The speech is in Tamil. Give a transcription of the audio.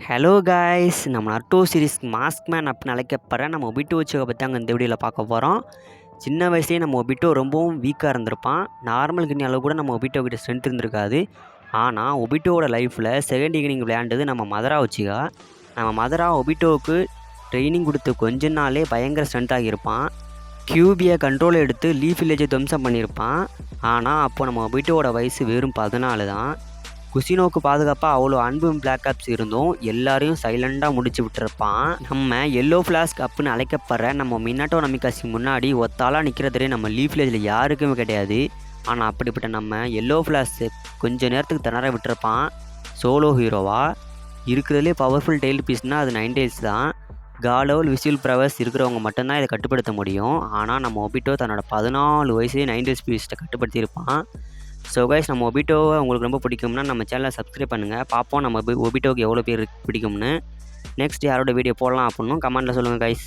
ஹலோ காய்ஸ், நம்ம நருட்டோ சீரிஸ் மாஸ்க் மேன் அப்படின்னு அழைக்கப்படுற நம்ம ஒபிட்டோ வச்சுக்க பற்றி அங்கே இந்த வீடியோவில் பார்க்க போகிறோம். சின்ன வயசுலேயே நம்ம ஒபிட்டோ ரொம்பவும் வீக்காக இருந்திருப்பான். நார்மல் கிண்ணி அளவு கூட நம்ம ஒபிட்டோ கிட்ட ஸ்ட்ரென்த் இருந்திருக்காது. ஆனால் ஒபிட்டோவோட லைஃப்பில் செகண்ட் இன்னிங் விளையாண்டது நம்ம மதரா வச்சுக்கா. நம்ம மதரா ஒபிட்டோவுக்கு ட்ரைனிங் கொடுத்து கொஞ்ச நாளே பயங்கர ஸ்ட்ரென்த்தாக இருப்பான். கியூபியை கண்ட்ரோல் எடுத்து லீஃப் வில்லேஜை துவம்சம் பண்ணியிருப்பான். ஆனால் அப்போது நம்ம ஒபிட்டோவோட வயசு வெறும் 14 தான். குசினோக்கு பாதுகாப்பாக அவ்வளோ அன்பும் பிளாக் ஆப்ஸ் இருந்தும் எல்லாரையும் சைலண்டாக முடிச்சு விட்டுருப்பான். நம்ம எல்லோ ஃப்ளாஸ்க் அப்புன்னு அழைக்கப்படுற நம்ம மினாட்டோ நமிகாசி முன்னாடி ஒத்தாலாக நிற்கிறதுலே நம்ம லீஃப் வில்லேஜில் யாருக்குமே கிடையாது. ஆனால் அப்படிப்பட்ட நம்ம எல்லோ ஃப்ளாஸ் கொஞ்சம் நேரத்துக்கு திணற விட்டுருப்பான். சோலோ ஹீரோவாக இருக்கிறதுலே பவர்ஃபுல் டெய்ல் பீஸ்னால் அது 9 டேல்ஸ் தான். காலோல் விசில் ப்ரவர்ஸ் இருக்கிறவங்க மட்டும்தான் இதை கட்டுப்படுத்த முடியும். ஆனால் நம்ம ஒபிட்டோ தன்னோட 14 வயசுலேயே 9 டேல்ஸ் பீஸ்ட்டை கட்டுப்படுத்தியிருப்பான். ஸோ கைஸ், நம்ம ஒபிட்டோவை உங்களுக்கு ரொம்ப பிடிக்கும்னா நம்ம சேனலை சப்ஸ்கிரைப் பண்ணுங்கள். பார்ப்போம் நம்ம ஒபிட்டோவுக்கு எவ்வளோ பேர் பிடிக்கும்னு. நெக்ஸ்ட் யாரோட வீடியோ போடலாம் அப்படின்னு கமெண்ட்டில் சொல்லுங்கள் கைஸ்.